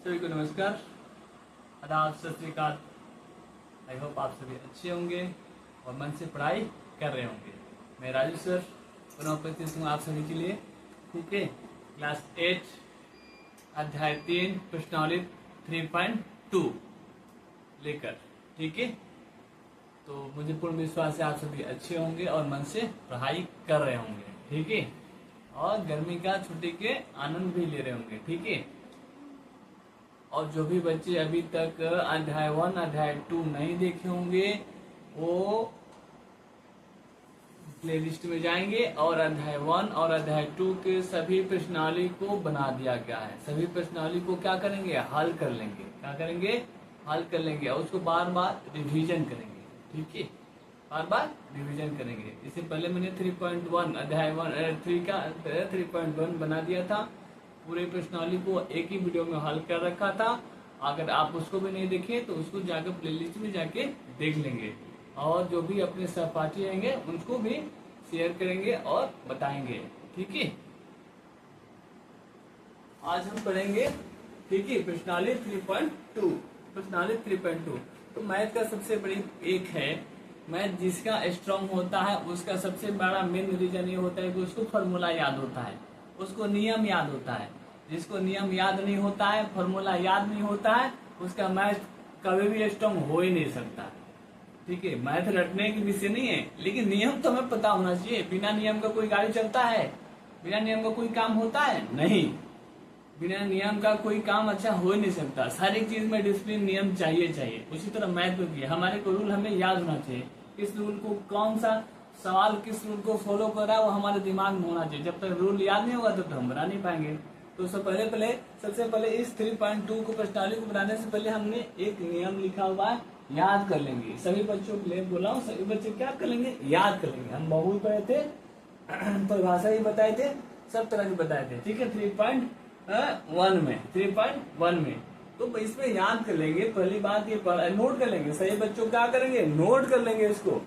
सभी को नमस्कार, आदाब, सत श्री अकाल। आई होप आप सभी अच्छे होंगे और मन से पढ़ाई कर रहे होंगे। मैं राजू सर पुनः उपस्थित हूँ आप सभी के लिए। ठीक है, क्लास 8 अध्याय 3 प्रश्नावली 3.2 लेकर। ठीक है, तो मुझे पूर्ण विश्वास है आप सभी अच्छे होंगे और मन से पढ़ाई कर रहे होंगे। ठीक है, और गर्मी का छुट्टी के आनंद भी ले रहे होंगे। ठीक है, और जो भी बच्चे अभी तक अध्याय 1 अध्याय 2 नहीं देखे होंगे वो प्लेलिस्ट में जाएंगे और अध्याय 1 और अध्याय 2 के सभी प्रश्नावली को बना दिया गया है। सभी प्रश्नावली को क्या करेंगे, हल कर लेंगे। क्या करेंगे, हल कर लेंगे और उसको बार बार रिवीजन करेंगे। ठीक है, बार बार रिवीजन करेंगे। इससे पहले मैंने 3.1 अध्याय 3 का 3.1 बना दिया था। पूरे प्रश्नावली को एक ही वीडियो में हल कर रखा था। अगर आप उसको भी नहीं देखे तो उसको जाकर प्लेलिस्ट में जाके देख लेंगे और जो भी अपने सहपाठी रहेंगे उनको भी शेयर करेंगे और बताएंगे। ठीक है, आज हम पढ़ेंगे। ठीक है, प्रश्नावली 3.2। प्रश्नावली 3.2 तो मैथ का सबसे बड़ी एक है, मैथ जिसका स्ट्रांग होता है उसका सबसे बड़ा मेन रीजन ये होता है कि उसको फॉर्मूला याद होता है, उसको नियम याद होता है। जिसको नियम याद नहीं होता है, फॉर्मूला याद नहीं होता है, उसका मैथ कभी भी स्ट्रांग हो ही नहीं सकता। ठीक है, मैथ रटने की विषय नहीं है, लेकिन नियम तो हमें पता होना चाहिए। बिना नियम का कोई गाड़ी चलता है? बिना नियम का कोई काम होता है? नहीं, बिना नियम का कोई काम अच्छा हो ही नहीं सकता। सारी चीज में डिसिप्लिन, नियम चाहिए। उसी तरह मैथ में भी हमारे को रूल हमें याद होना चाहिए। किस रूल को, कौन सा सवाल किस रूल को फॉलो कर रहा है वो हमारे दिमाग में होना चाहिए। जब तक रूल याद नहीं होगा तब तक हम बना नहीं पाएंगे। तो सबसे पहले इस 3.2 को प्रश्नावली को बनाने से पहले हमने एक नियम लिखा हुआ है, याद कर लेंगे। सभी बच्चों के लिए बोला हूँ, सभी बच्चे क्या कर लेंगे, याद कर लेंगे। हम बहुत पढ़े थे, परिभाषा भी बताए थे, सब तरह के बताए थे। ठीक है, 3.1 में तो इसमें याद कर लेंगे। पहली बात ये नोट कर लेंगे। सही बच्चों क्या करेंगे, नोट कर लेंगे इसको।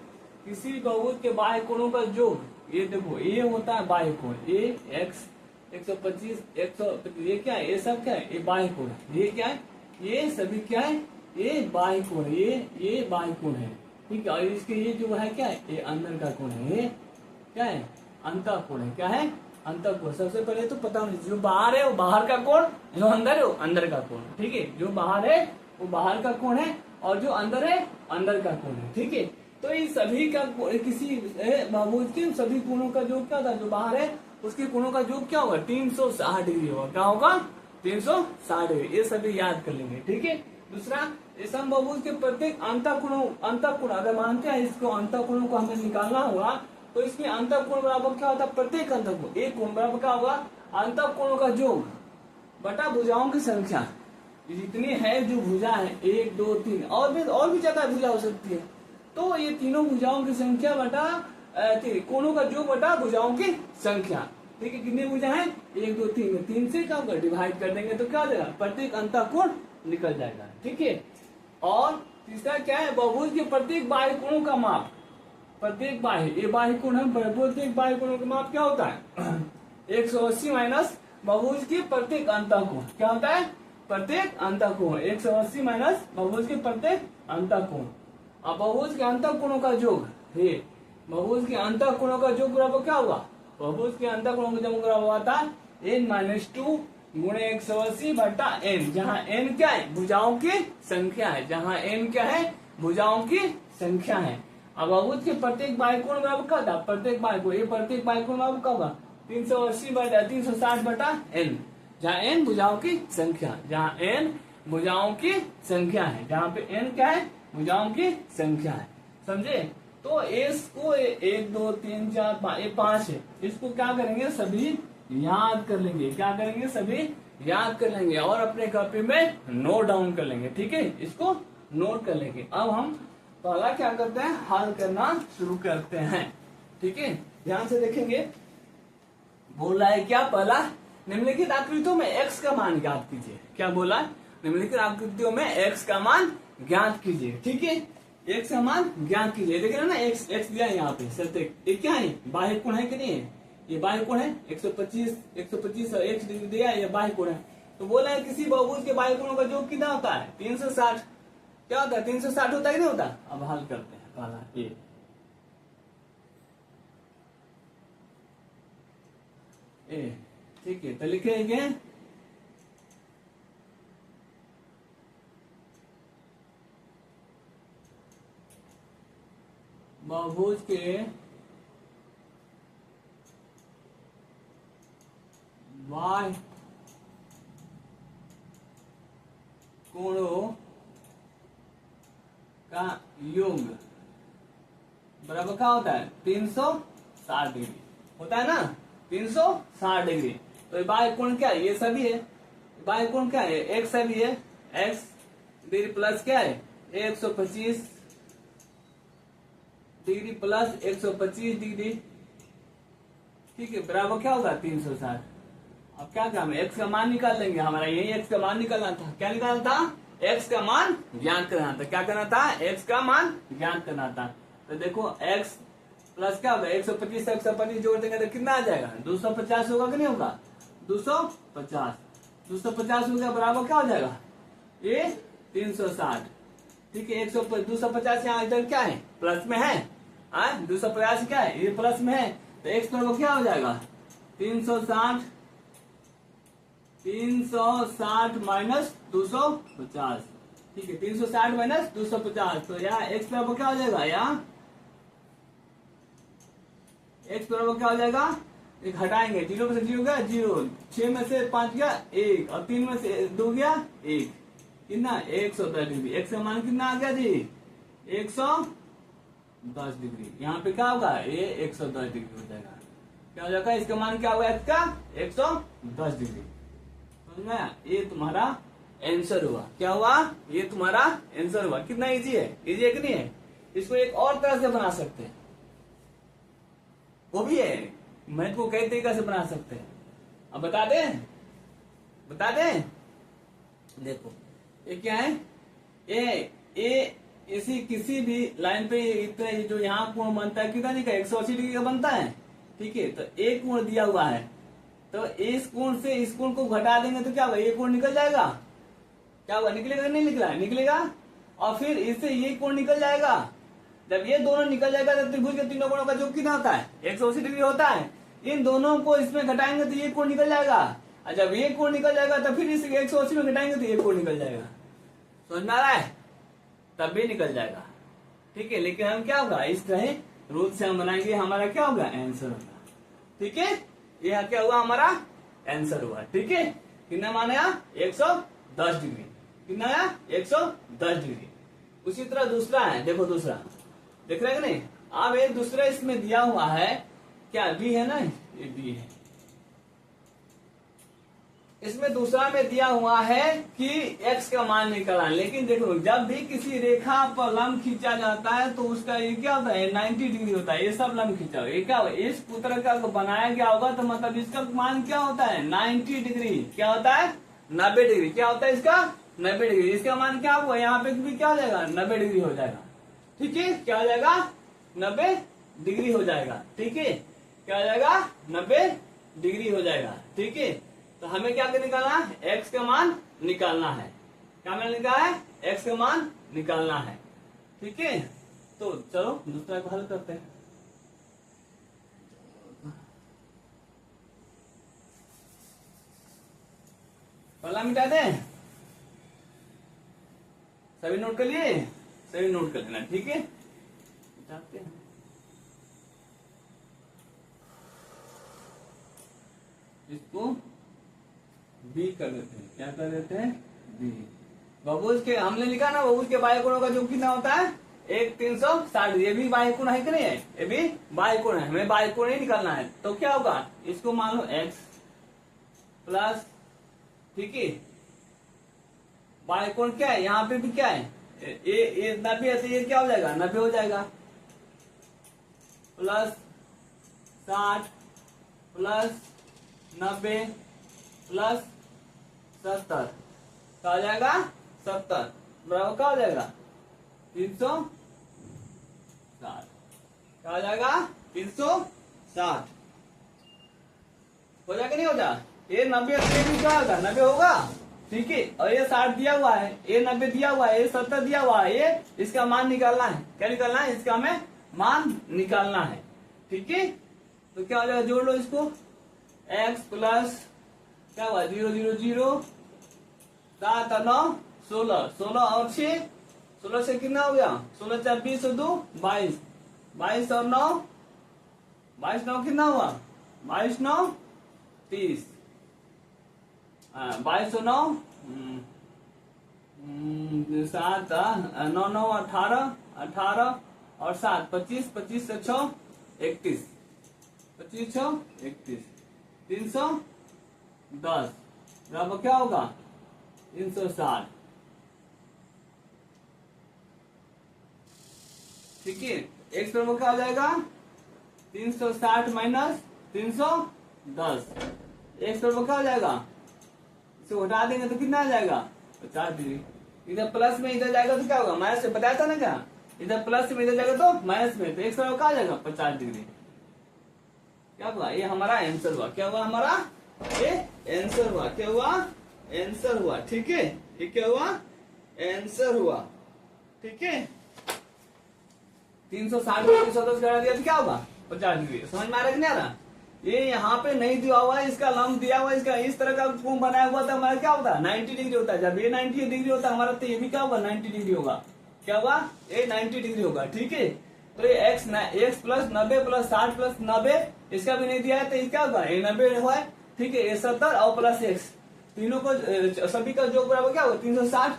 किसी भी बहुभुज के बाह्य कोणों का योग, ये देखो ये होता है बाह्य कोण, ये x 125 125, ये क्या है, ये सब क्या है, ये बाह्य कोण है। ये क्या है, ये सभी क्या है, ये बाह्य कोण है, ये बाह्य कोण है। ठीक है, और इसके ये जो है क्या है, ये अंदर का कोण है। ये क्या है, अंतः कोण है। क्या है, अंतः कोण। सबसे पहले तो पता होना, जो बाहर है वो बाहर का कोण, जो अंदर है वो अंदर का कोण। ठीक है, जो बाहर है वो बाहर का कोण है और जो अंदर है अंदर का कोण है। ठीक है, तो ये सभी का किसी बहुभुज के सभी कोणों का योग क्या था, जो बाहर है उसके कोणों का योग क्या होगा, 360 डिग्री होगा। क्या होगा, 360 डिग्री। ये सभी याद कर लेंगे। ठीक है, दूसरा, समबाहुभुज के प्रत्येक अंतःकोण अगर मानते हैं इसको, अंतःकोणों को हमें निकालना होगा तो इसमें अंतःकोण बराबर क्या होता है, प्रत्येक अंतःकोण एक कोण बराबर क्या होगा, अंतःकोणों का योग बटा भुजाओं की संख्या। जितनी है जो भुजा है 1 2 3 और भी ज्यादा भुजा हो सकती है, तो ये तीनों भुजाओं की संख्या बटा कोणों का योग बटा भुजाओं की संख्या। ठीक है, कितनी भुजा है, 1 2 3 में 3 से क्या डिवाइड कर देंगे तो क्या हो जाएगा, प्रत्येक अंतःकोण निकल जाएगा। ठीक है, और तीसरा क्या है, बहुभुज के प्रत्येक बाह्य कोणों का माप। प्रत्येक बाह्य, ये बाह्य कोण है, प्रत्येक बाह्य कोणों का माप क्या होता है 180 माइनस बहुभुज के प्रत्येक अंतःकोण। क्या होता है, प्रत्येक अंतःकोण 180 माइनस बहुभुज के प्रत्येक अंतःकोण। अब बहुभुज के अंतःकोणों का योग, ये बहुभुज के अंतःकोणों का योग बराबर क्या हुआ, बहुभुज के अंतःकोणों का योग बराबर हुआ था n-2 गुणे 180 बटा n, जहाँ n क्या है, भुजाओं की संख्या है। जहाँ n क्या है, भुजाओं की संख्या है। अब बहुभुज के प्रत्येक बाह्य कोण बराबर क्या था, प्रत्येक बाह्य कोण, ये प्रत्येक बाह्य कोण बराबर क्या होगा 360 बटा n, जहाँ n भुजाओं की संख्या, जहाँ n भुजाओं की संख्या है, जहाँ पे n क्या है, भुजाओं की संख्या है। समझे, तो इसको 1 2 3 4 5 है, इसको क्या करेंगे, सभी याद कर लेंगे। क्या करेंगे, सभी याद कर लेंगे और अपने कॉपी में नोट डाउन कर लेंगे। ठीक है, इसको नोट कर लेंगे। अब हम पहला क्या करते हैं, हल करना शुरू करते हैं। ठीक है, ध्यान से देखेंगे। बोल रहा है क्या, पहला, निम्नलिखित आकृतियों में x का मान ज्ञात कीजिए। क्या बोला, निम्नलिखित आकृतियों में x का मान ज्ञात कीजिए। ठीक है, x का मान ज्ञात कीजिए। देख रहे हैं ना, x दिया यहाँ पे सत्य, ये क्या है, बाह्य कोण है कि नहीं है, ये बाह्य कोण है 125 और x डिग्री दिया, ये बाह्य कोण है। तो बोला है किसी बहुभुज के बाह्य कोणों का योग कितना होता है 360। क्या होता है 360 होता है कि नहीं होता। अब हल करते हैं पहला ए ठीक है, तो लिखेंगे बहुभुज के बाह्य कोणों का योग बराबर क्या होता है 360 डिग्री होता है ना 360 डिग्री। तो बाह्य कोण क्या है, ये सभी है। बाह्य कोण क्या है, एक सभी है x डिग्री प्लस क्या है 125 डिग्री प्लस 125 डिग्री, ठीक है, बराबर क्या होगा 360। अब क्या काम है, x का मान निकाल लेंगे। हमारा यही x का मान निकालना था। क्या निकालना था, x का मान ज्ञात करना था। क्या करना था, x का मान ज्ञात करना था। तो देखो x प्लस क्या होगा 125 से 125 जोड़ देंगे तो कितना आ जाएगा 250 होगा कि नहीं होगा 250 हो गया, बराबर क्या हो जाएगा ये 360। ठीक है, 250 यहाँ इधर क्या है प्लस में है, 250 क्या है ये प्लस में है, तो x बराबर क्या हो जाएगा 360 माइनस 250। ठीक है, 360 माइनस 250, तो यहाँ x बराबर क्या हो जाएगा, यहाँ x बराबर क्या हो जाएगा, एक हटाएंगे 0 में से 0 गया 0, 6 में से 5 गया 1 और 3 में से 2 गया 1, कितना 110 डिग्री। x का मान कितना आ गया जी 110 डिग्री। यहाँ पे क्या होगा ये 110 डिग्री हो जाएगा। क्या हो जाएगा, इसका मान क्या होगा इसका 110 डिग्री। समझ में आया, ये तुम्हारा आंसर हुआ। क्या हुआ, ये तुम्हारा आंसर हुआ। कितना इजी है, इजी है कि नहीं है। इसको एक और तरह से बना सकते हैं, वो भी है, मैथ को कई तरीके से बना सकते हैं। अब बता दें देखो ये क्या है, ये इसी किसी भी लाइन पे इतना जो यहाँ कोण बनता है कितना का 180 डिग्री का बनता है। ठीक है, तो एक कोण दिया हुआ है, तो इस कोण से इस कोण को घटा देंगे तो क्या होगा, ये कोण निकल जाएगा। क्या होगा, निकलेगा नहीं निकलेगा। और फिर इससे ये कोण निकल जाएगा। जब ये दोनों निकल जाएगा तो त्रिभुज के तीनों कोणों का योग कितना होता है 180 डिग्री होता है। इन दोनों को इसमें घटाएंगे तो ये कोण निकल जाएगा, और जब ये कोण निकल जाएगा तो फिर इस 180 में घटाएंगे तो ये कोण निकल जाएगा। समझ में आ रहा है, तब भी निकल जाएगा। ठीक है, लेकिन हम क्या होगा इस तरह रूल से हम बनाएंगे, हमारा क्या होगा आंसर होगा। ठीक है, यह क्या हुआ हमारा आंसर हुआ। ठीक है, कितना मान आया 110 डिग्री, कितना आया 110 डिग्री। उसी तरह दूसरा है, देखो दूसरा देख रहे हैं कि नहीं। अब ये दूसरा इसमें दिया हुआ है क्या बी है ना, ये बी है। इसमें दूसरा में दिया हुआ है कि x का मान निकालना। लेकिन देखो जब भी किसी रेखा पर लंब खींचा जाता है तो उसका ये क्या होता है 90 डिग्री होता है। ये सब लंब खींचा होगा, ये क्या होगा इस पुत्र का बनाया गया होगा, तो मतलब इसका मान क्या होता है 90 डिग्री। क्या होता है 90 डिग्री। क्या होता है इसका 90 डिग्री। इसका मान क्या होगा, यहाँ पे भी क्या हो जाएगा 90 डिग्री हो जाएगा। ठीक है, क्या हो जाएगा 90 डिग्री हो जाएगा। ठीक है, क्या हो जाएगा 90 डिग्री हो जाएगा। ठीक है, तो हमें क्या निकालना है x का मान निकालना है। क्या मैंने निकाला है x का मान निकालना है। ठीक है, तो चलो दूसरा को हल करते हैं। पहला मिटा दें, सभी नोट कर लिए, सभी नोट कर लेना। ठीक है, मिटाते हैं। इसको बी कर देते हैं। क्या कर देते हैं बी। बहुभुज के हमने लिखा ना, बहुभुज के बाह्य कोणों का योग कितना होता है 360। ये भी बाह्य कोण है कि नहीं है, ये भी बाह्य कोण है। हमें बाह्य कोण ही निकालना है। तो क्या होगा, इसको मान लो x प्लस, ठीक है, बाह्य कोण क्या है, यहाँ पे भी क्या है ये 90 है, तो ये क्या हो जाएगा 90 हो जाएगा, प्लस 60 प्लस 90 प्लस 70, क्या हो जाएगा 70 बराबर क्या हो जाएगा 360। क्या हो जाएगा 360 हो जाएगा नहीं हो जाएगा। ये 90 ये भी क्या होगा 90 होगा, ठीक है। और ये 60 दिया हुआ है, ये 90 दिया हुआ है, ये 70 दिया हुआ है, ये इसका मान निकालना है। क्या निकालना है? इसका हमें मान निकालना है, ठीक है। तो क्या हो जाएगा, जोड़ लो इसको, x प्लस क्या हुआ 0 0 0 7 और 9 16 16 और 6 16 से कितना हो गया 16 4 20 और 2 22 22 और 9 22 9 कितना हुआ 22 9 30 22 और 9 7 9 9 18 18 और 7 25 25 से 6 31 25 6 31 310 बराबर क्या होगा 360, ठीक है। x बराबर क्या हो जाएगा 360 माइनस 310, x बराबर क्या हो जाएगा, इसे हटा देंगे तो कितना आ जाएगा 50 डिग्री। इधर प्लस में इधर जाएगा तो क्या होगा माइनस में, बताया था ना क्या, इधर प्लस में इधर जाएगा तो माइनस में, तो x बराबर क्या आ जाएगा 50 डिग्री। क्या हुआ, ये हमारा आंसर हुआ। क्या हुआ हमारा, ये आंसर हुआ। क्या हुआ, आंसर हुआ, ठीक है। ये क्या हुआ, आंसर हुआ, ठीक है। 360 में 310 घटा दिया तो क्या होगा 50 डिग्री। समझ में आ रहा है कि नहीं आ रहा? ये यहाँ पे नहीं दिया हुआ है, इसका लंब दिया हुआ है, इसका इस तरह का कोण बनाया हुआ था, हमारा क्या होता है 90 डिग्री होता है। जब ये 90 डिग्री होता है हमारा, तो ये भी क्या होगा 90 डिग्री होगा। क्या हुआ, ये 90 डिग्री होगा, ठीक है। तो ये x प्लस 90 प्लस 60 प्लस 90, इसका भी नहीं दिया है, तो ये क्या होगा ये 90 हुआ है, ठीक है। ये 70 और प्लस x, तीनों को सभी का योग बराबर क्या होगा 360।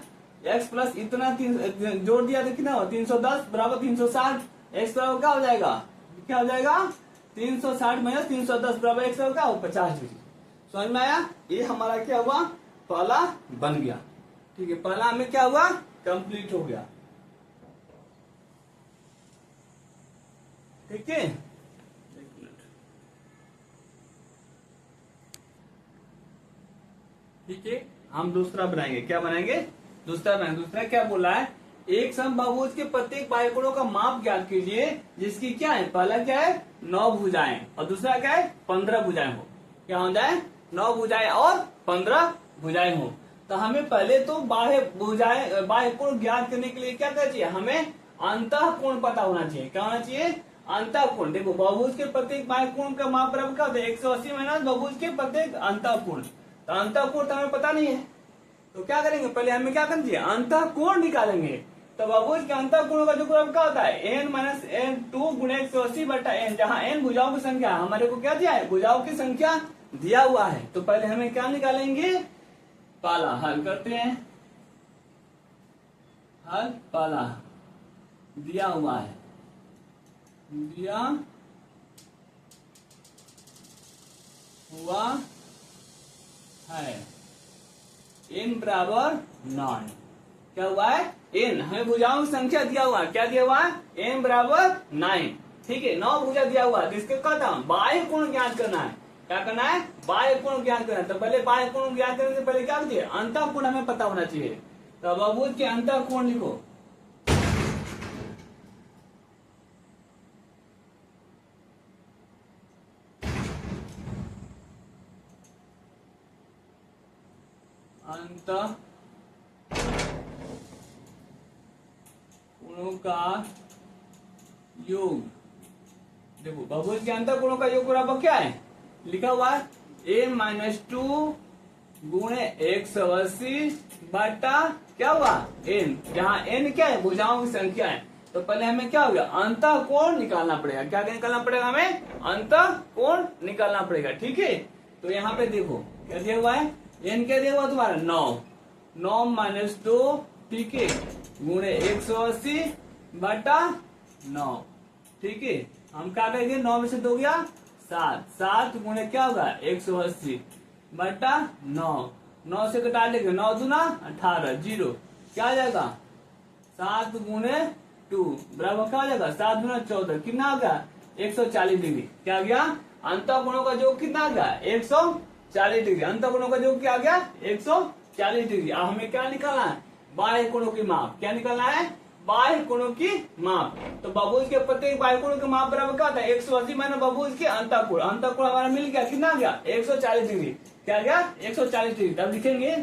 x प्लस इतना जोड़ दिया तो कितना होगा 310 बराबर 360। x बराबर क्या हो जाएगा, क्या हो जाएगा 360 माइनस 310 बराबर x बराबर क्या होगा 50 डिग्री। समझ में आया? ये हमारा क्या हुआ, पहला बन गया, ठीक है। पहला हमें क्या हुआ, कंप्लीट हो गया, ठीक है। ठीक है, हम दूसरा बनाएंगे। क्या बनाएंगे, दूसरा बनाएंगे। दूसरा क्या बोला है, एक समबाहुभुज के प्रत्येक बाह्यकोणों का माप ज्ञात कीजिए जिसकी क्या है, पहला क्या है 9 भुजाएं और दूसरा क्या है 15 भुजाएं हो। क्या हो जाए 9 भुजाएं और 15 भुजाएं हो। तो हमें पहले तो बाह्य कोण ज्ञात करने के लिए क्या करना चाहिए, हमें अंतः कोण पता होना चाहिए। क्या होना चाहिए, अंतः कोण। देखो बहुभुज के प्रत्येक बाह्य कोण का माप बराबर क्या होता है 180 माइनस बहुभुज के प्रत्येक अंतः कोण। तो अंतः कोण तो हमें पता नहीं है, तो क्या करेंगे, पहले हमें क्या करना चाहिए अंतः कोण निकालेंगे। तो बहुभुज के अंतः कोणों का जो बराबर क्या होता है n माइनस n2 गुणे 180 बटा n, जहाँ n भुजाओं की संख्या है, हमारे को क्या दिया है भुजाओं की संख्या दिया हुआ है। तो पहले हमें क्या निकालेंगे, पाला हल करते हैं, हल पाला दिया हुआ है, दिया हुआ है n बराबर 9। क्या हुआ है n, हमें भुजाओं की संख्या दिया हुआ है, क्या दिया हुआ है n बराबर 9, ठीक है। 9 भुजा दिया हुआ है, इसके क्या था बाह्य कोण ज्ञात करना है। क्या करना है, बाह्य कोण ज्ञात करना है। तो पहले बाह्य कोण ज्ञात करने से पहले क्या चाहिए, अंतः कोण हमें पता होना चाहिए। तो बहुभुज के अंतः कोण लिखो, अंतः कोणों का योग। देखो बहुभुज के अंतः कोणों का योग बराबर क्या है, लिखा हुआ है a माइनस 2 गुणे 180 बटा क्या हुआ n, जहाँ n क्या है भुजाओं की संख्या है। तो पहले हमें क्या होगा अंतः कोण निकालना पड़ेगा। क्या निकालना पड़ेगा, हमें अंतः कोण निकालना पड़ेगा, ठीक है। तो यहाँ पे देखो क्या दिया हुआ है, n क्या दिया हुआ तुम्हारा 9 माइनस 2, ठीक है, गुणे 180 बटा 9, ठीक है। हम क्या करेंगे 9 में से 2 गया 7 गुणे क्या होगा 180 बटा 9 से घटा लेंगे 9 दूना 18 जीरो, क्या आ जाएगा 7 गुणे 2 बराबर क्या आ जाएगा 7 गुना 14, कितना आ गया 140 डिग्री। क्या आ गया, अंतः कोणों का योग कितना आ गया 140 डिग्री। अंतः कोणों का योग क्या आ गया 140 डिग्री। अब हमें क्या निकालना है, बाह्य कोणों की माप। क्या निकालना है, बाह्य कोणों की माप। तो बहुभुज के प्रत्येक बाह्य कोणों के माप बराबर क्या होता है 180 माइनस बहुभुज के अंतः कोण। अंतः कोण हमारा मिल गया, कितना आ गया 140 डिग्री। क्या गया 140 डिग्री। तब लिखेंगे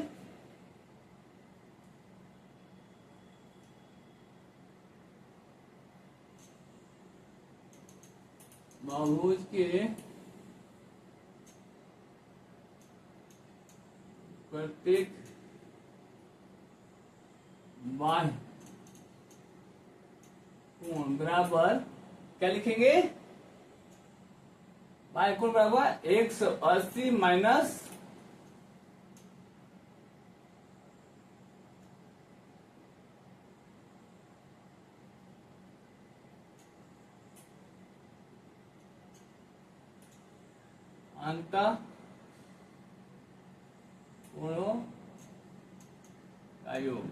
बहुभुज के प्रत्येक बाह्य कोण बराबर क्या लिखेंगे, बाह्य कोण बराबर 180 माइनस अंत कोणों का योग।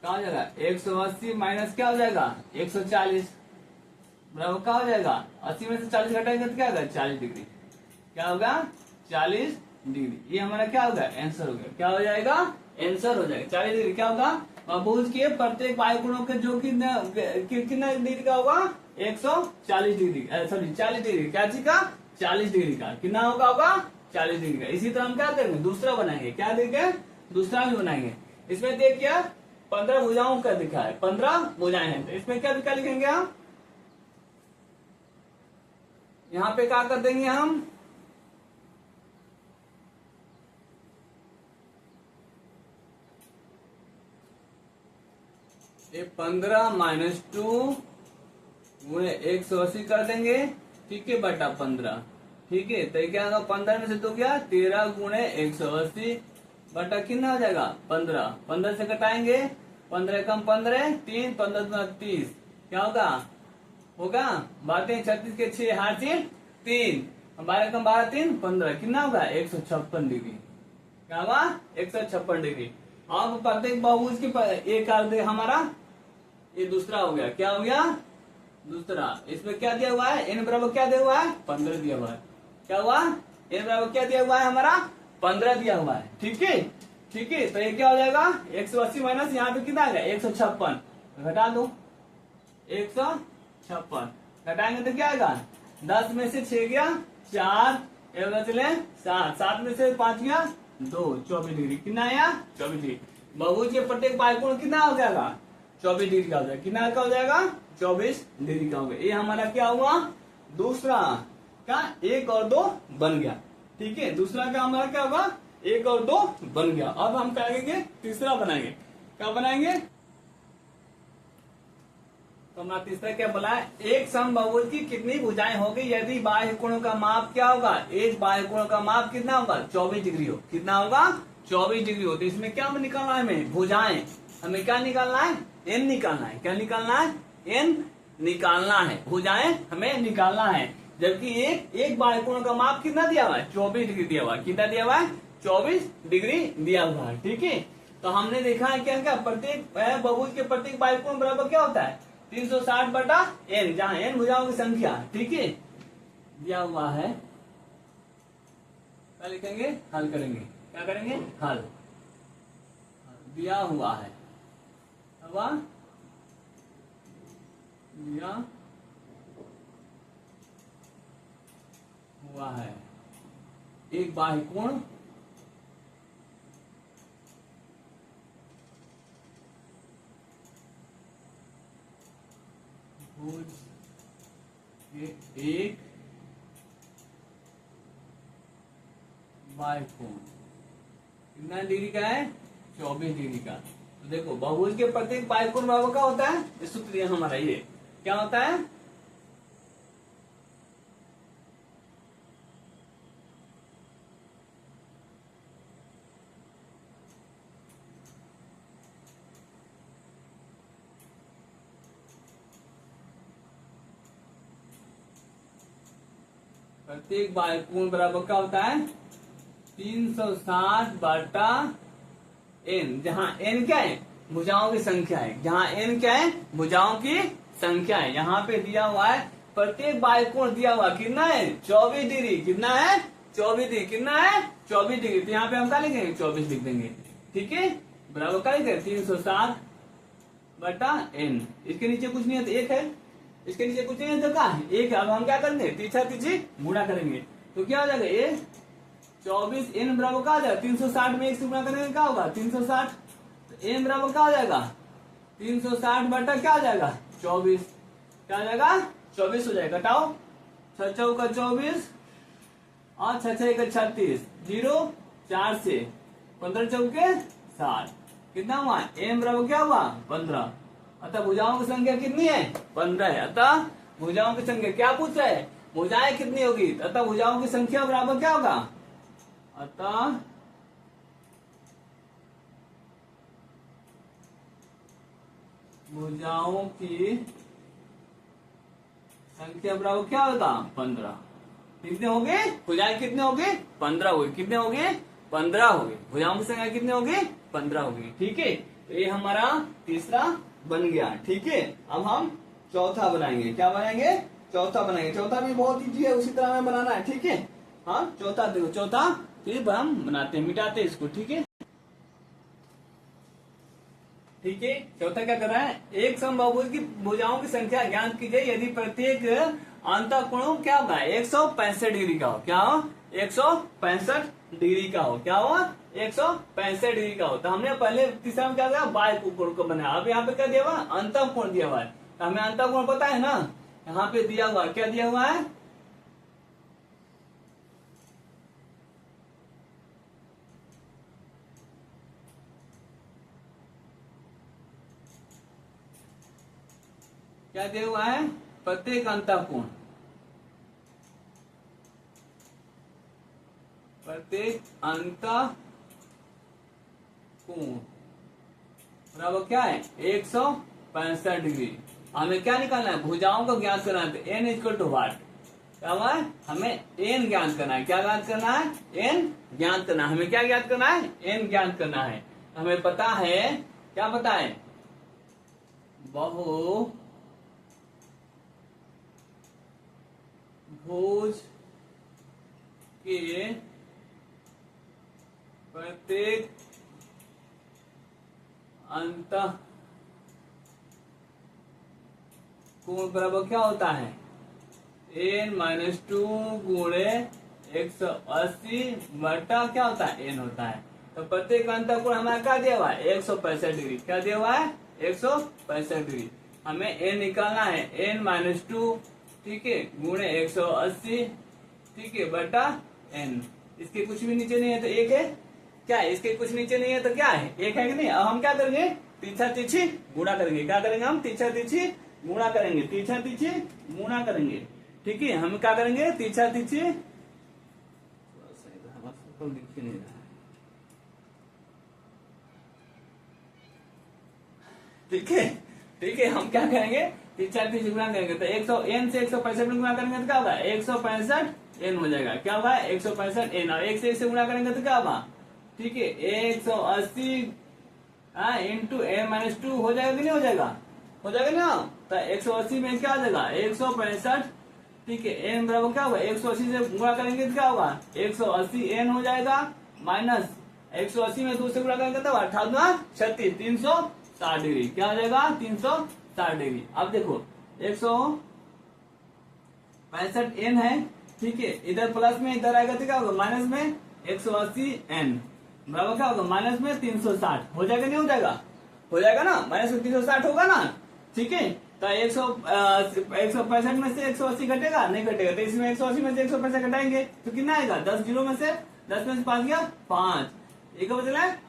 क्या हो जाएगा 180 माइनस क्या हो जाएगा 140 बराबर क्या हो जाएगा 80 में से 40 घटाएंगे तो क्या होगा 40 डिग्री। क्या होगा 40 डिग्री। ये हमारा क्या होगा आंसर हो गया। क्या हो जाएगा आंसर हो जाएगा 40 डिग्री। क्या होगा बहुभुज के प्रत्येक बाह्य कोणों के जो कितना डिग्री का होगा 140 डिग्री, सॉरी 40 डिग्री। क्या चीज का 40 डिग्री का कितना होगा 40 डिग्री का। इसी तरह हम क्या करेंगे दूसरा बनाएंगे। क्या देखें दूसरा भी बनाएंगे। इसमें देखिए 15 भुजाओं का दिखा है, 15 भुजाएं हैं। तो इसमें क्या क्या लिखेंगे हम, यहाँ पे क्या कर देंगे हम ये 15 माइनस 2 गुणे 180 कर देंगे, ठीक है बटा 15। ठीक है तो क्या होगा 15 में से तो क्या 13 गुणे 180 बटा कितना हो जाएगा 15। 15 से घटाएंगे 15 कम 15 3 15 30 क्या होगा 12 36 के 6 हार 3 12 कम 12 3 15 कितना होगा 156 डिग्री। क्या होगा 156 डिग्री। अब प्रत्येक बहुभुज की एक कर दे हमारा ये दूसरा हो गया। क्या हो गया दूसरा। इसमें क्या दिया हुआ है n बराबर क्या दिया हुआ है 15 दिया हुआ है। क्या हुआ n बराबर क्या दिया हुआ है हमारा 15 दिया हुआ है। ठीक है ठीक है तो ये क्या हो जाएगा 180 माइनस यहाँ पे कितना आ गया 156 घटा दो 156 घटाएंगे तो क्या आएगा 10 में से 6 गया 4 चले 7 में से 5 गया 2 24 डिग्री। कितना आया 24 डिग्री। बहुभुज के प्रत्येक बाह्य कोण कितना हो जाएगा 24 डिग्री का हो जाएगा। कितना का हो जाएगा 24 डिग्री का हो गया। ये हमारा क्या हुआ दूसरा का 1 और 2 बन गया। ठीक है दूसरा का हमारा क्या होगा 1 और 2 बन गया। अब हम क्या करेंगे तीसरा बनाएंगे। क्या बनाएंगे तो हमारा तीसरा क्या बोला है एक समबाहुभुज की कितनी भुजाएं होगी यदि बाह्य कोणों का माप क्या होगा एक बाह्य कोणों का माप कितना होगा 24 डिग्री हो। कितना होगा 24 डिग्री हो। तो इसमें क्या निकालना है हमें भुजाएं। हमें क्या निकालना है n निकालना है। क्या निकालना है n निकालना है। भुजाएं हमें निकालना है। जबकि एक बाह्य कोण का माप कितना दिया हुआ है 24 डिग्री दिया हुआ है। कितना दिया हुआ है 24 डिग्री दिया हुआ है। ठीक है तो हमने देखा है क्या प्रत्येक बहुभुज के प्रत्येक बाह्य कोण बराबर क्या होता है 360 बटा n, जहां n भुजाओं की संख्या ठीक है दिया हुआ है। क्या लिखेंगे हल करेंगे। क्या करेंगे हल दिया हुआ है दिया हुआ है एक बाह्य कोण भुज एक बाह्य कोण कितना डिग्री का है 24 डिग्री का। तो देखो बहुभुज के प्रत्येक बाह्य कोण बराबर क्या होता है इस सूत्र हमारा ये क्या होता है प्रत्येक बाह्य कोण बराबर क्या होता है 360 बटा n, जहां n क्या है भुजाओं की संख्या है। जहां n क्या है भुजाओं की संख्या है। यहाँ पे दिया हुआ है प्रत्येक बाह्य कोण दिया हुआ कितना है 24 डिग्री। कितना है 24 डिग्री। कितना है 24 डिग्री। तो यहाँ पे हम क्या लिखेंगे 24 लिख देंगे। ठीक है बराबर क्या लिखेंगे 360 बटा n। इसके नीचे कुछ नहीं है तो 1 है। इसके नीचे कुछ नहीं है तो क्या है 1। अब हम क्या करेंगे तीसरा तीसरी गुणा करेंगे तो क्या हो जाएगा 24 n बराबर क्या आ जाएगा 360 में 1 से गुणा करेंगे क्या होगा 360, तो n बराबर क्या आ जाएगा 360 बटा क्या आ जाएगा 24, क्या आ जाएगा 24 हो जाएगा। घटाओ 6 चौका 24 और 6 6 36, 0 4 से 15 चौके 60, कितना हुआ n बराबर क्या हुआ 15। अतः भुजाओं की संख्या कितनी है 15 है। अतः भुजाओं की संख्या क्या पूछ रहा है भुजाएं कितनी होगी, अतः भुजाओं की संख्या बराबर क्या होगा, अतः भुजाओं की संख्या बराबर क्या होगा 15। कितने हो गए भुजाएं कितने हो गए 15 हो गए, कितने हो गए 15 हो गए, भुजाओं की संख्या कितने हो गए 15 हो गई। ठीक है, तो ये हमारा तीसरा बन गया। ठीक है, अब हम चौथा बनाएंगे, क्या बनाएंगे चौथा बनाएंगे। चौथा भी बहुत इजी है, उसी तरह हमें बनाना है। ठीक है, हाँ चौथा देखो, चौथा फिर हम बनाते हैं, मिटाते हैं इसको। ठीक है, ठीक है, चौथा क्या कर रहा है एक समबाहुभुज की भुजाओं की संख्या ज्ञात कीजिए यदि प्रत्येक अंतःकोण क्या होगा 165 डिग्री का हो, क्या हो 165 डिग्री का हो, क्या हो 165 डिग्री का हो। तो हमने पहले तीसरा में क्या किया बाह्य कोण को बनाया, अब यहाँ पे क्या दिया हुआ अंतःकोण दिया हुआ है, तो हमें अंतःकोण पता है ना, यहाँ पे दिया हुआ क्या दिया हुआ है क्या दिया हुआ है प्रत्येक अंतःकोण, प्रत्येक अंतःकोण बराबर क्या है 165 डिग्री। हमें क्या निकालना है भुजाओं को ज्ञात करना है, तो n इक्वल टू वाट क्या हुआ है हमें n ज्ञात करना है, क्या ज्ञात करना है n ज्ञात करना है, हमें क्या ज्ञात करना है n ज्ञात करना है। हमें पता है क्या पता है बहुभुज के प्रत्येक अंतःकोण बराबर क्या होता है n-2 गुणे 180 बटा क्या होता है n होता है। तो प्रत्येक अंतःकोण हमारा क्या दिया हुआ है 165 डिग्री, क्या दिया हुआ है 165 डिग्री। हमें n निकालना है n-2 ठीक है गुणे 180 ठीक है बटा n, इसके कुछ भी नीचे नहीं है तो एक है, क्या है इसके कुछ नीचे नहीं है तो क्या है एक है कि नहीं। अब हम क्या करेंगे तीछा तीछी गुणा करेंगे, क्या करेंगे हम तीछा तीछी गुणा करेंगे, तीछा तीछी गुणा करेंगे। ठीक है, हम क्या करेंगे तीछा तीछी दिख नहीं रहा, ठीक है ठीक है, हम क्या करेंगे तीछा तीछी गुणा करेंगे, तो 100 n से 165 में गुणा करेंगे तो क्या होगा 165 n हो जाएगा, क्या होगा 165 n, और 1 से 1 से गुणा करेंगे तो क्या होगा ठीक है 180 इंटू n-2 हो जाएगा कि नहीं हो जाएगा, हो जाएगा ना। तो 180 में क्या आ जाएगा 165 ठीक है n बराबर क्या होगा 180 से गुणा करेंगे तो क्या होगा 180 n हो जाएगा, माइनस 180 में 2 से गुणा करेंगे तो 18 36 360 डिग्री, क्या हो जाएगा 360 डिग्री। अब देखो 165 n है ठीक है, इधर प्लस में इधर आएगा तो क्या होगा माइनस में 180 n बराबर क्या होगा माइनस में 360 हो जाएगा नहीं हो जाएगा, हो जाएगा ना, माइनस में 360 होगा ना। ठीक है, तो 165 में से 180 घटेगा नहीं घटेगा, तो इसमें 180 में से 165 घटाएंगे तो कितना आएगा 10 जीरो में से 10 में से 5 गया 5, एक बचला है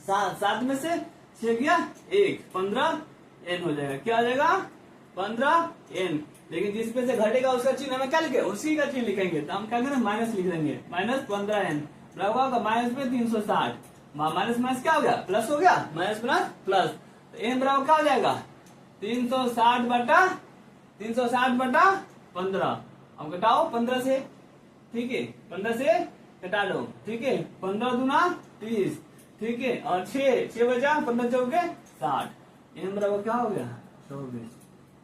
7 में से 6 गया 1, 15 n हो जाएगा, क्या हो जाएगा 15 n। लेकिन जिस पे से घटेगा उसका चिन्ह हमें क्या लिखे उसी का चिन्ह लिखेंगे, तो हम क्या करेंगे माइनस लिख देंगे, माइनस 15 n बराबर होगा माइनस में 360, माइनस माइनस क्या हो गया प्लस हो गया, माइनस प्लस प्लस, तो n बराबर क्या हो जाएगा 360 बटा 15। अब घटाओ 15 से ठीक है, 15 से घटा दो ठीक है, 15 दूना 30 ठीक है, और 6 बचा 15 चौके 60, n बराबर क्या हो गया 24।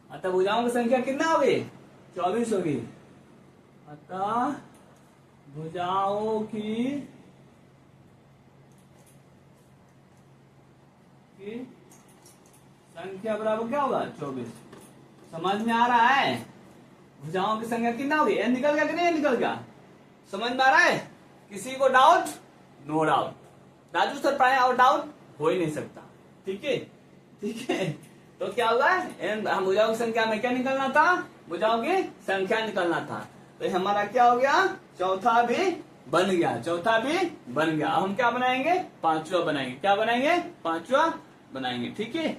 अतः भुजाओं की संख्या कितना हो गई 24 होगी। अतः भुजाओं की संख्या बराबर क्या होगा 24। समझ में आ रहा है भुजाओं की संख्या कितना होगी n निकल गया कि नहीं निकल गया, समझ में आ रहा है किसी को doubt? No doubt. Raju sir प्राय और डाउट हो ही नहीं सकता। ठीक है, ठीक है। तो क्या होगा, हम भुजाओं की संख्या में क्या निकलना था? भुजाओं की संख्या निकलना था। तो हमारा क्या हो गया? चौथा भी बन गया, चौथा भी बन गया। अब हम क्या बनाएंगे? पांचवा बनाएंगे। क्या बनाएंगे? पांचवा बनाएंगे। ठीक है,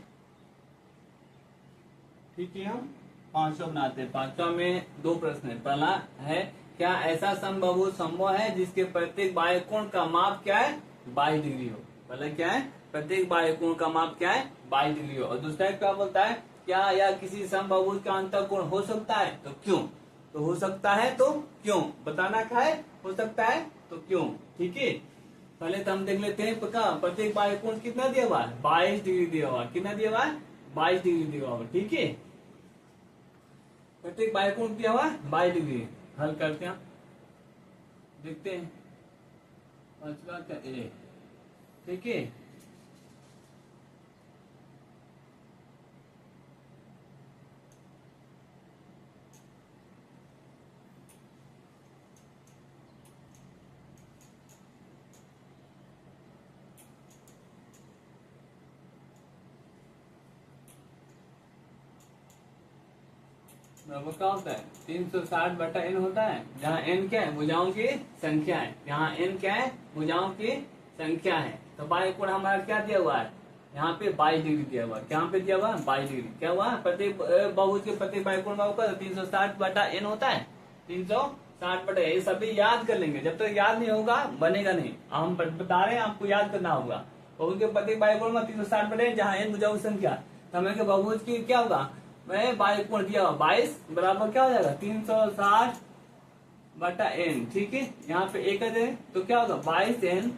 ठीक है। हम पांचवा बनाते हैं। पांचवा में दो प्रश्न है। पहला है, क्या ऐसा समबाहु संभव है जिसके प्रत्येक बाह्य कोण का माप क्या है? 22 डिग्री हो। पहले क्या है? प्रत्येक बाह्य कोण का माप क्या है? 22 डिग्री हो। और दूसरा क्या बोलता है, क्या यह किसी समबाहु का अंतःकोण हो सकता है? तो क्यों? तो हो सकता है तो क्यों बताना क्या है? हो सकता है तो क्यों। ठीक है, पहले तो हम देख लेते हैं प्रत्येक बाह्य कोण कितना दिया हुआ है? 22 डिग्री दिया हुआ। कितना दिया हुआ है? 22 डिग्री दिया हुआ। ठीक है, प्रत्येक बाह्य कोण दिया हुआ है 22 डिग्री। हल करते हैं, देखते हैं। पांचवा का ए। ठीक है, बराबर क्या होता है? 360/n होता है, जहाँ n क्या है? भुजाओं की संख्या है। यहाँ n क्या है? भुजाओं की संख्या है। तो बाह्य कोण हमारा क्या दिया हुआ है? यहाँ पे 22 डिग्री दिया हुआ है। क्या पे दिया हुआ है? 22 डिग्री। क्या हुआ? प्रत्येक बहुभुज के प्रत्येक बाह्य कोण का 360/n होता है। 360 ये सभी याद कर लेंगे। जब तक याद नहीं होगा बनेगा नहीं। हम बता रहे हैं, आपको याद करना होगा। बहुभुज के प्रत्येक बाह्य कोण में 360/n, जहाँ n भुजाओं की संख्या। तो हमें बहुभुज की क्या होगा? मैं बाह्य कोण दिया हुआ 22 बराबर क्या हो जाएगा? 360/n। ठीक है, यहाँ पे एक है तो क्या होगा? 22n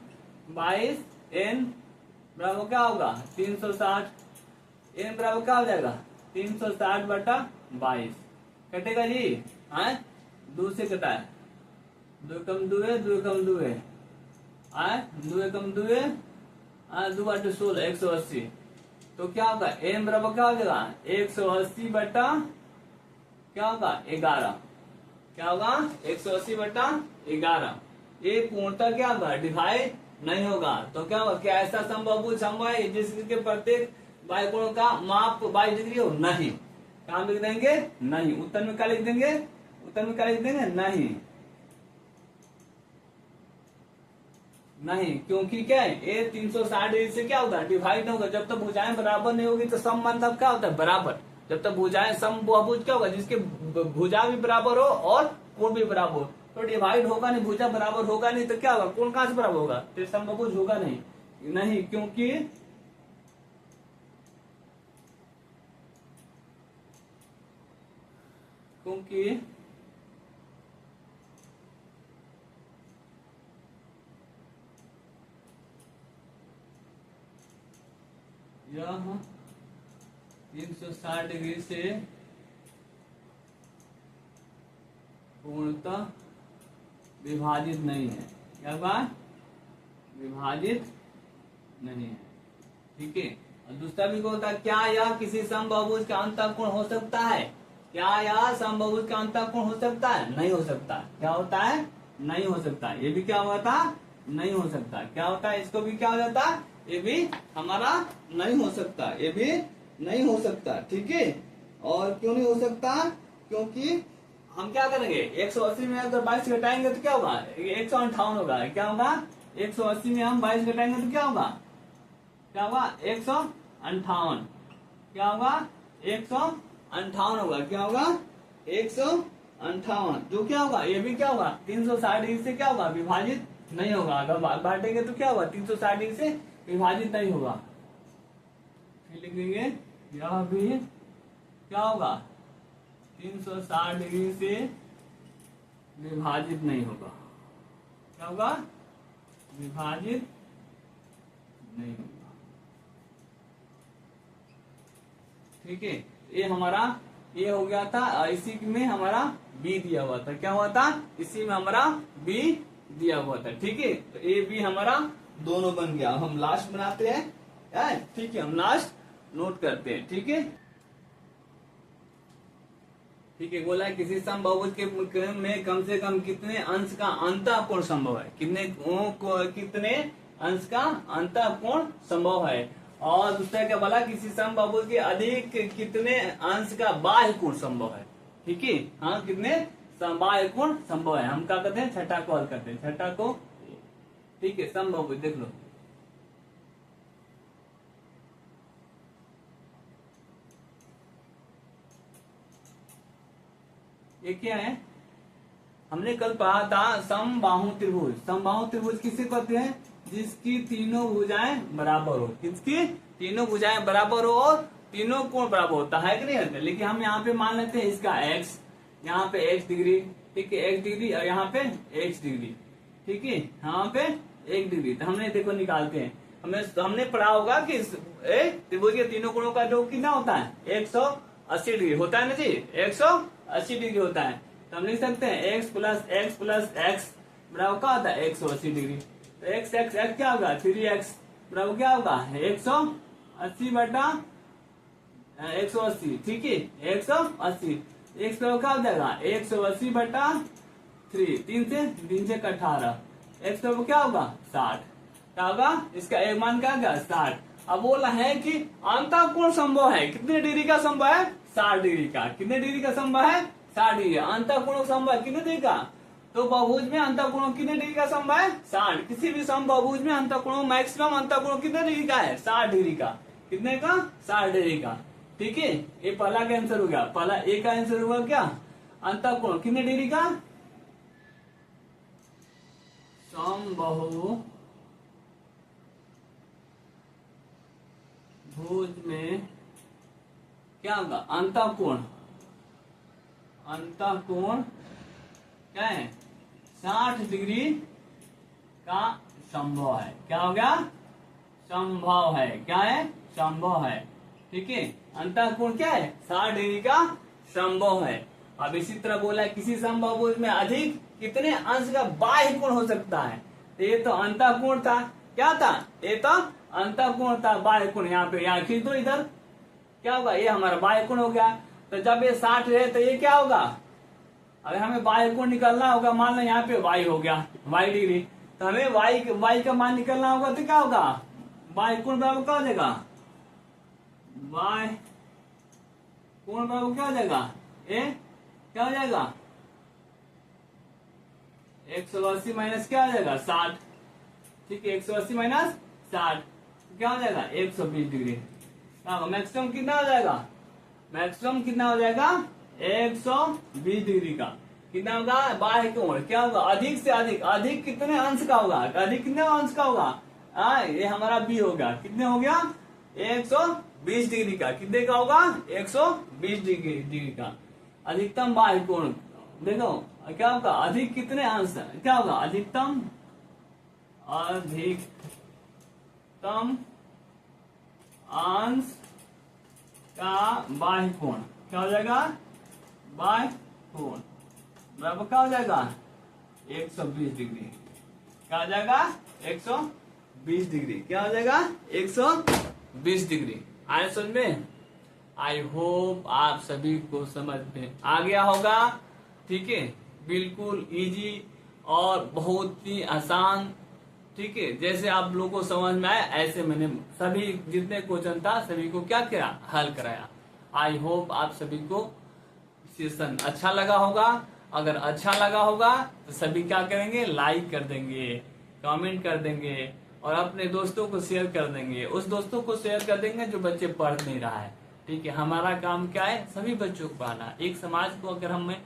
बराबर क्या होगा? 360। n बराबर क्या हो जाएगा? 360/22 कटेगा जी। हाँ, 2 से कटा है। 2 कम 2 है, 2 कम 2 है। 2 कम 2 है, 2 8 16, 180। तो क्या होगा? n बराबर क्या हो जाएगा? 180 बटा क्या होगा? 11। क्या होगा? 180/11। ये पूर्णतः क्या होगा? डिवाइड नहीं होगा। तो क्या होगा? क्या ऐसा समबाहु संभव है जिसके प्रत्येक बाह्य कोण का माप 22 डिग्री हो? नहीं। कहाँ लिख देंगे? नहीं। उत्तर में क्या लिख देंगे? उत्तर में क्या लिख देंगे? नहीं। नहीं, क्योंकि क्या है? ये 360 डिग्री से क्या होगा? डिवाइड होगा। जब तक भुजाएं बराबर नहीं होगी तो सम मतलब क्या होता है? बराबर। जब तक भुजाएं समबाहुभुज क्या होगा? जिसके भुजा भी बराबर हो और कोण भी बराबर हो, तो डिवाइड होगा नहीं। भुजा बराबर होगा नहीं तो क्या होगा? कोण कहां से बराबर होगा? तो समबाहुभुज होगा नहीं। नहीं, क्योंकि यह 360 डिग्री से पूर्णतः विभाजित नहीं है। क्या बात? विभाजित नहीं है। ठीक है, और दूसरा भी होता है, क्या यह किसी समबाहुभुज का अंतःकोण हो सकता है? क्या यह समबाहुभुज का अंतःकोण हो सकता है? नहीं हो सकता। क्या होता है? नहीं हो सकता। ये भी क्या होता? नहीं हो सकता। क्या होता है? इसको भी क्या हो जाता? ये भी हमारा नहीं हो सकता। ये भी नहीं हो सकता। ठीक है, और क्यों नहीं हो सकता? क्योंकि हम क्या करेंगे? 180 में अगर 22 घटाएंगे तो क्या होगा? 158 होगा। क्या होगा? 180 में हम 22 घटाएंगे तो क्या होगा? क्या होगा? 158। क्या होगा? 158 होगा। क्या होगा? 158। जो क्या होगा? ये भी क्या होगा? 360 डिग्री से क्या होगा? विभाजित नहीं होगा। अगर बांटेंगे तो क्या होगा? 360 डिग्री से विभाजित नहीं होगा। फिर लिख देंगे, यह भी क्या होगा? 360 डिग्री से विभाजित नहीं होगा। क्या होगा? विभाजित नहीं होगा। ठीक है, ये हमारा ये हो गया था। इसी में हमारा बी दिया हुआ था। क्या हुआ था? इसी में हमारा बी दिया हुआ था। ठीक है, तो ए बी हमारा दोनों बन गया। हम लास्ट बनाते हैं। ठीक है, हम लास्ट नोट करते हैं। ठीक है, ठीक है, बोला है किसी समबाहुभुज के में कम से कम कितने अंश का अंतःकोण संभव है, कितने अंश का अंतःकोण संभव है। और दूसरा क्या बोला, किसी समबाहुभुज के अधिक कितने अंश का बाह्य कोण संभव है। ठीक है, हाँ कितने बाह्य कोण संभव है। हम क्या करते हैं, छठा को हल करते हैं, छठा को। ठीक है, समबाहुभुज देख लो, ये क्या है, हमने कल पढ़ा था समबाहु त्रिभुज। समबाहु त्रिभुज किसे कहते हैं, जिसकी तीनों भुजाएं बराबर हो, किसकी तीनों भुजाएं बराबर हो और तीनों कोण बराबर होता है कि नहीं होता। लेकिन हम यहाँ पे मान लेते हैं इसका x, यहाँ पे x डिग्री, ठीक है x डिग्री, और यहाँ पे x डिग्री, ठीक है यहाँ पे 1 डिग्री। तो हमने देखो निकालते हैं, हमने पढ़ा होगा कि त्रिभुज के तीनों कोणों का जो कितना होता है 180 डिग्री होता है ना जी, 180 डिग्री होता है। तो हम लिख सकते हैं x प्लस एक्स बराबर क्या होता है 180 डिग्री। तो x x x क्या होगा 3x बराबर क्या होगा 180 बटा 180, ठीक है 180। x बराबर क्या हो जाएगा 180 बटा 3, 3 से 18, x बराबर क्या होगा 60, क्या होगा इसका एक मान क्या होगा 60। अब बोला है कि अंतःकोण संभव है, कितने डिग्री का संभव है 60 डिग्री का, कितने डिग्री का संभव है 60 डिग्री। अंतःकोण संभव है कितने डिग्री का, तो बहुभुज में अंतःकोण कितने डिग्री का संभव है 60। किसी भी समबाहुभुज में अंतःकोण मैक्सिमम अंतःकोण कितने डिग्री का है 60 डिग्री का, कितने का 60 डिग्री का। ठीक है, ये पहला का आंसर हो गया, पहला ए का आंसर हुआ क्या, अंतःकोण कितने डिग्री का, समबाहुभुज में क्या होगा अंतःकोण, अंतःकोण क्या है 60 डिग्री का संभव है। क्या हो गया संभव है, क्या है संभव है। ठीक है, अंतःकोण क्या है 60 डिग्री का संभव है। अब इसी तरह बोला है किसी समबाहुभुज में अधिक कितने अंश का बाह्य कोण हो सकता है। तो ये तो अंतःकोण था, क्या था ये तो अंतःकोण था, बाह्य कोण यहाँ पे, यहाँ खींच दो इधर, क्या होगा ये हमारा बाह्य कोण हो गया। तो जब ये 60 है तो ये क्या होगा, अगर हमें बाह्य कोण निकालना होगा, मान लो यहाँ पे y हो गया y डिग्री, तो हमें y का मान निकालना होगा तो क्या होगा बाह्य कोण बराबर क्या हो जाएगा, बाह्य कोण बराबर क्या हो जाएगा ए क्या हो जाएगा 180 माइनस क्या हो जाएगा 60। ठीक है 180 माइनस 60 क्या हो जाएगा 120 डिग्री। मैक्सिमम कितना हो जाएगा, मैक्सिमम कितना हो जाएगा 120 डिग्री का। कितना होगा बाह्य कोण क्या होगा अधिक से अधिक, अधिक कितने अंश का होगा, अधिक कितने अंश का होगा, ये हमारा बी होगा, कितने हो गया 120 डिग्री का, कितने का होगा 120 डिग्री का अधिकतम बाह्य कोण। देखो क्या होगा अधिक कितने अंश, क्या होगा अधिकतम अंश का बाह्य कोण क्या हो जाएगा, बाह्य कोण बराबर क्या हो जाएगा 120 डिग्री, क्या हो जाएगा 120 डिग्री, क्या हो जाएगा 120 डिग्री। आए समझ में, आई होप आप सभी को समझ में आ गया होगा। ठीक है, बिल्कुल इजी और बहुत ही आसान। ठीक है, जैसे आप लोगों को समझ में आया ऐसे मैंने सभी जितने क्वेश्चन था सभी को क्या किया हल कराया। आई होप आप सभी को सेशन अच्छा लगा होगा। अगर अच्छा लगा होगा तो सभी क्या करेंगे लाइक कर देंगे, कमेंट कर देंगे और अपने दोस्तों को शेयर कर देंगे। उस दोस्तों को शेयर कर देंगे जो बच्चे पढ़ नहीं रहा है। ठीक है, हमारा काम क्या है सभी बच्चों को पढ़ाना। एक समाज को अगर हमें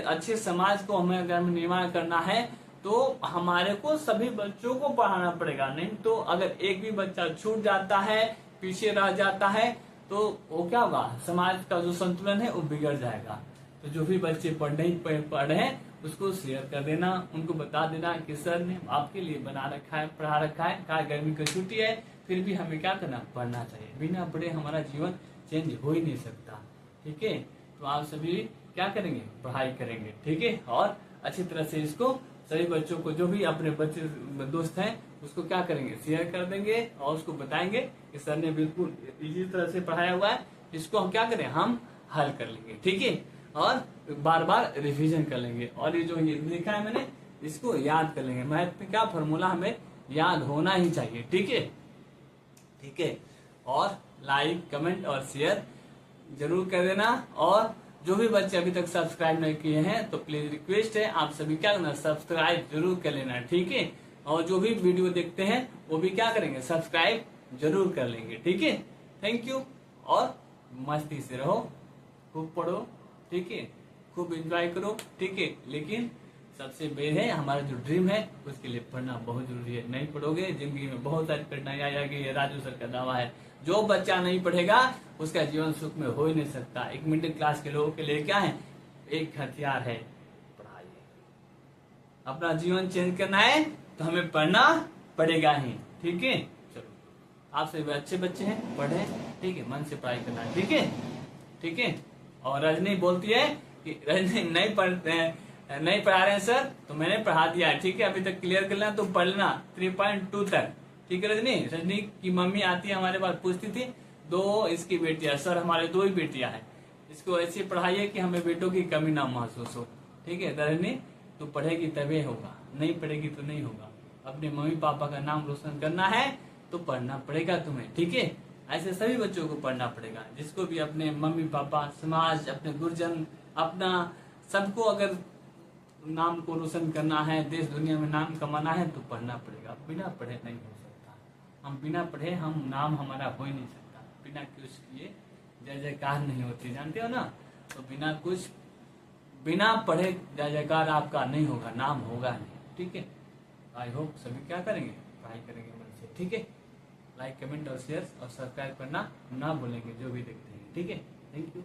अच्छे समाज को हमें अगर निर्माण करना है तो हमारे को सभी बच्चों को पढ़ाना पड़ेगा। नहीं तो अगर एक भी बच्चा छूट जाता है, पीछे रह जाता है तो वो क्या होगा, समाज का जो संतुलन है वो बिगड़ जाएगा। तो जो भी बच्चे पढ़ रहे हैं उसको शेयर कर देना, उनको बता देना कि सर ने आपके लिए बना रखा है, पढ़ा रखा है, कहा गर्मी की छुट्टी है फिर भी हमें क्या करना पढ़ना चाहिए। बिना पढ़े हमारा जीवन चेंज हो ही नहीं सकता। ठीक है, तो आप सभी क्या करेंगे पढ़ाई करेंगे। ठीक है, और अच्छी तरह से इसको सभी बच्चों को जो भी अपने बच्चे दोस्त हैं उसको क्या करेंगे शेयर कर देंगे और उसको बताएंगे कि सर ने बिल्कुल इसी तरह से पढ़ाया हुआ है, इसको हम क्या करें हम हल कर लेंगे। ठीक है, और बार बार रिवीजन कर लेंगे। और ये जो ये लिखा है मैंने, इसको याद कर लेंगे। मैथ में क्या फॉर्मूला हमें याद होना ही चाहिए। ठीक है, ठीक है। और लाइक, कमेंट और शेयर जरूर कर देना। और जो भी बच्चे अभी तक सब्सक्राइब नहीं किए हैं तो प्लीज रिक्वेस्ट है आप सभी क्या करना, सब्सक्राइब जरूर कर लेना। ठीक है, और जो भी वीडियो देखते हैं वो भी क्या करेंगे, सब्सक्राइब जरूर कर लेंगे। ठीक है, थैंक यू। और मस्ती से रहो, खूब पढ़ो, ठीक है, खूब एंजॉय करो। ठीक है, लेकिन सबसे बेहद है हमारा जो ड्रीम है उसके लिए पढ़ना बहुत जरूरी है। नहीं पढ़ोगे जिंदगी में बहुत सारी कठिनाई आएगी। ये राजू सर का दावा है, जो बच्चा नहीं पढ़ेगा उसका जीवन सुख में हो ही नहीं सकता। एक मिडिल क्लास के लोगों के लिए क्या है, एक हथियार है पढ़ाई। अपना जीवन चेंज करना है तो हमें पढ़ना पड़ेगा ही। ठीक है, चलो आप सभी अच्छे बच्चे हैं, पढ़े, ठीक है, मन से पढ़ाई करना है। ठीक है, ठीक है। और रजनी बोलती है कि रजनी नहीं पढ़ा रहे हैं सर, तो मैंने पढ़ा दिया है। ठीक है, अभी तक क्लियर कर लेना, तो पढ़ लेना 3.2 तक। ठीक है रजनी। रजनी की मम्मी आती है हमारे पास, पूछती थी दो इसकी बेटियां, सर हमारे 2 ही बेटियां हैं, इसको ऐसे पढ़ाइए कि हमें बेटों की कमी ना महसूस हो। ठीक है रजनी, तो पढ़ेगी तभी होगा, नहीं पढ़ेगी तो नहीं होगा। अपने मम्मी पापा का नाम रोशन करना है तो पढ़ना पड़ेगा तुम्हें। ठीक है, ऐसे सभी बच्चों को पढ़ना पड़ेगा, जिसको भी अपने मम्मी पापा, समाज, अपने गुरुजन, अपना सबको अगर नाम को रोशन करना है, देश दुनिया में नाम कमाना है तो पढ़ना पड़ेगा। बिना पढ़े नहीं हो सकता। हम बिना पढ़े हम नाम हमारा हो ही नहीं सकता। बिना कुछ किए जय जयकार नहीं होती, जानते हो ना। तो बिना पढ़े जय जयकार आपका नहीं होगा, नाम होगा नहीं। ठीक है, आई होप सभी क्या करेंगे, पढ़ाई करेंगे मन से। ठीक है, लाइक, कमेंट और शेयर और सब्सक्राइब करना ना भूलेंगे जो भी देखते हैं। ठीक है, थैंक यू।